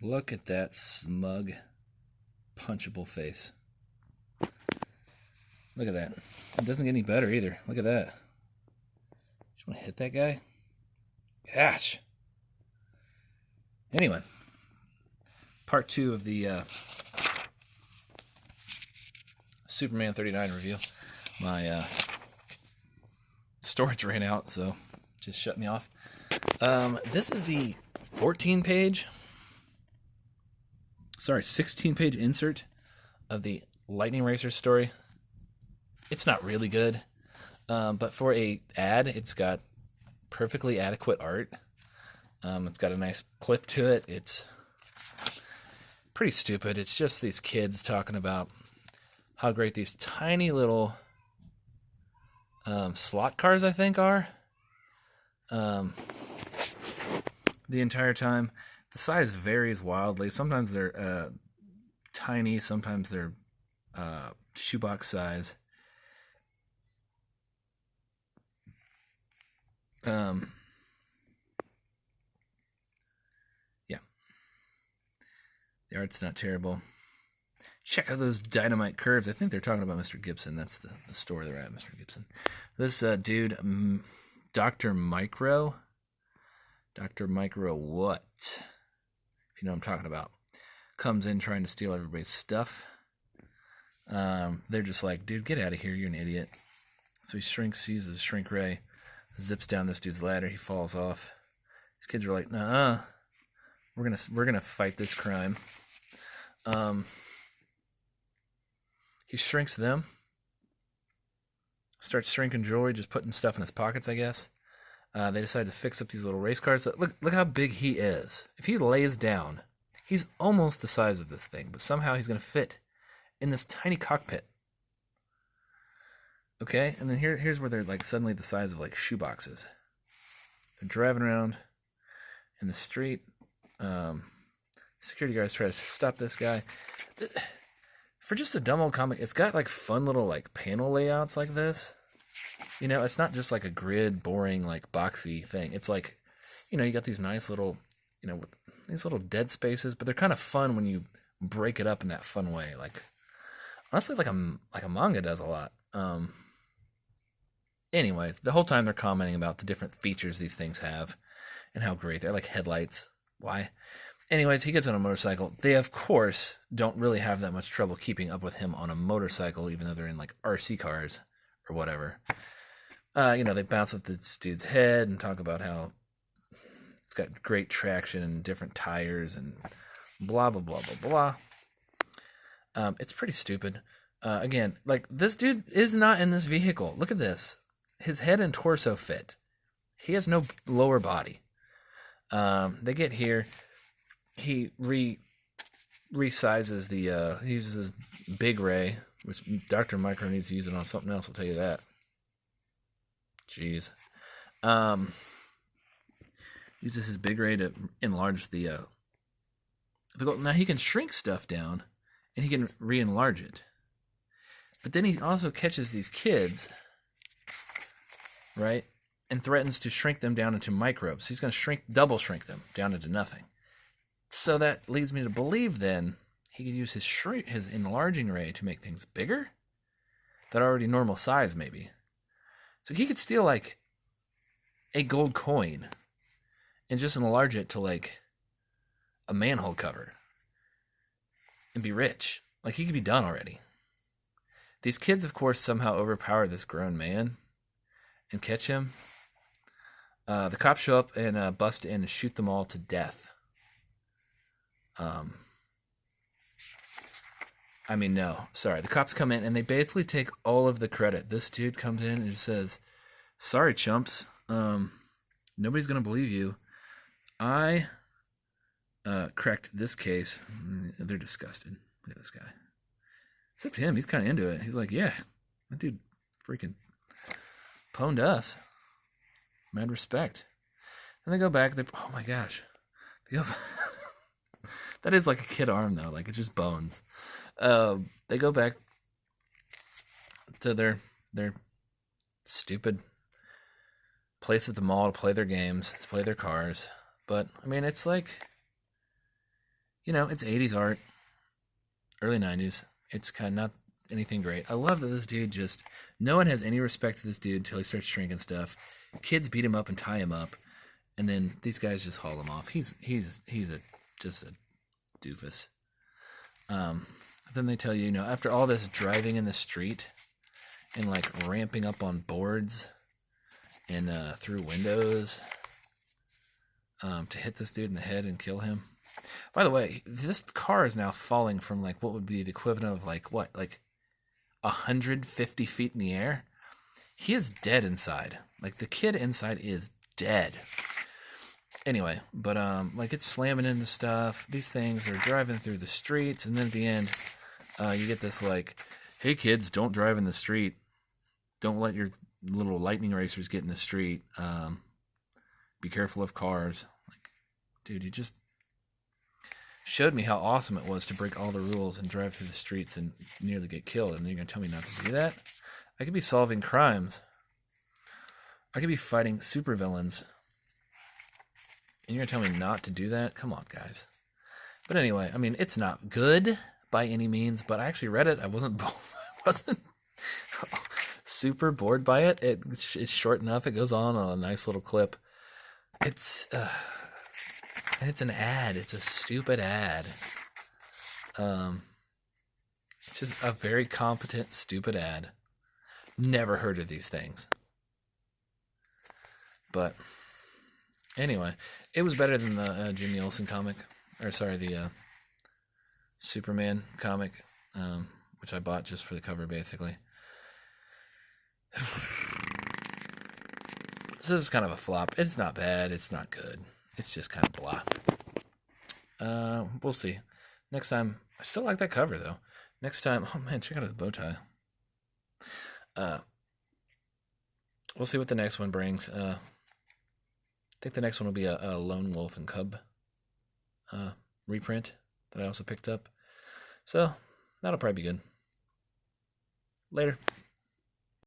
Look at that smug, punchable face. Look at that. It doesn't get any better either. Look at that. Just want to hit that guy? Gosh. Anyway, part 2 of the Superman 39 review. My storage ran out, so just shut me off. This is the 16-page insert of the Lightning Racer story. It's not really good, but for a ad, it's got perfectly adequate art. It's got a nice clip to it. It's pretty stupid. It's just these kids talking about how great these tiny little slot cars, I think, are. The entire time. The size varies wildly. Sometimes they're tiny, sometimes they're shoebox size. Yeah. The art's not terrible. Check out those dynamite curves. I think they're talking about Mr. Gibson. That's the store they're at, Mr. Gibson. This dude, Dr. Micro. Dr. Micro what? If you know what I'm talking about. Comes in trying to steal everybody's stuff. They're just like, dude, get out of here. You're an idiot. So he uses shrink ray, zips down this dude's ladder. He falls off. These kids are like, nah, we're gonna fight this crime. He shrinks them. Starts shrinking jewelry, just putting stuff in his pockets, I guess. They decide to fix up these little race cars. Look how big he is. If he lays down, he's almost the size of this thing, but somehow he's going to fit in this tiny cockpit. Okay, and then here's where they're like suddenly the size of like shoeboxes. They're driving around in the street. Security guards try to stop this guy. For just a dumb old comic, it's got like fun little like panel layouts like this. You know, it's not just like a grid, boring, like boxy thing. It's like, you know, you got these nice little, you know, these little dead spaces, but they're kind of fun when you break it up in that fun way. Like, honestly, like a manga does a lot. Anyways, the whole time they're commenting about the different features these things have and how great they're, like headlights. Why? Anyways, he gets on a motorcycle. They, of course, don't really have that much trouble keeping up with him on a motorcycle, even though they're in, like, RC cars or whatever. You know, they bounce up this dude's head and talk about how it's got great traction and different tires and blah, blah, blah, blah, blah. It's pretty stupid. Again, like, this dude is not in this vehicle. Look at this. His head and torso fit. He has no lower body. They get here. He resizes he uses his big ray, which Dr. Micro needs to use it on something else, I'll tell you that. Jeez. Uses his big ray to enlarge the goal. Now he can shrink stuff down, and he can re-enlarge it. But then he also catches these kids, right, and threatens to shrink them down into microbes. He's going to double shrink them down into nothing. So that leads me to believe then he can use his enlarging ray to make things bigger that are already normal size, maybe. So he could steal like a gold coin and just enlarge it to like a manhole cover and be rich. Like he could be done already. These kids, of course, somehow overpower this grown man and catch him. The cops show up and bust in and shoot them all to death. The cops come in and they basically take all of the credit. This dude comes in and says, sorry, chumps. Nobody's going to believe you. I cracked this case. They're disgusted. Look at this guy. Except him, he's kind of into it. He's like, yeah, that dude freaking pwned us. Mad respect. And they go back. Oh my gosh. They go. That is like a kid arm though. Like it's just bones. They go back to their stupid place at the mall to play their games, to play their cars. But I mean, it's like, you know, it's 80s art, early 90s. It's kind of not anything great. I love that this dude just, no one has any respect for this dude until he starts drinking stuff. Kids beat him up and tie him up, and then these guys just haul him off. He's just a doofus. Then they tell you, you know, after all this driving in the street and like ramping up on boards and through windows to hit this dude in the head and kill him. By the way, this car is now falling from like what would be the equivalent of like 150 feet in the air. He is dead inside. Like the kid inside is dead. Anyway, but like it's slamming into stuff. These things are driving through the streets, and then at the end, you get this like, "Hey kids, don't drive in the street. Don't let your little lightning racers get in the street. Be careful of cars." Like, dude, you just showed me how awesome it was to break all the rules and drive through the streets and nearly get killed, and then you're gonna tell me not to do that? I could be solving crimes. I could be fighting supervillains. And you're going to tell me not to do that? Come on, guys. But anyway, I mean, it's not good by any means, but I actually read it. I wasn't super bored by it. It's short enough. It goes on a nice little clip. And it's an ad. It's a stupid ad. It's just a very competent, stupid ad. Never heard of these things. But anyway, it was better than the Jimmy Olsen comic. Or sorry, the Superman comic, which I bought just for the cover, basically. So this is kind of a flop. It's not bad. It's not good. It's just kind of blah. We'll see. Next time, I still like that cover, though. Next time, oh man, check out his bow tie. We'll see what the next one brings. I think the next one will be a Lone Wolf and Cub reprint that I also picked up. So, that'll probably be good. Later.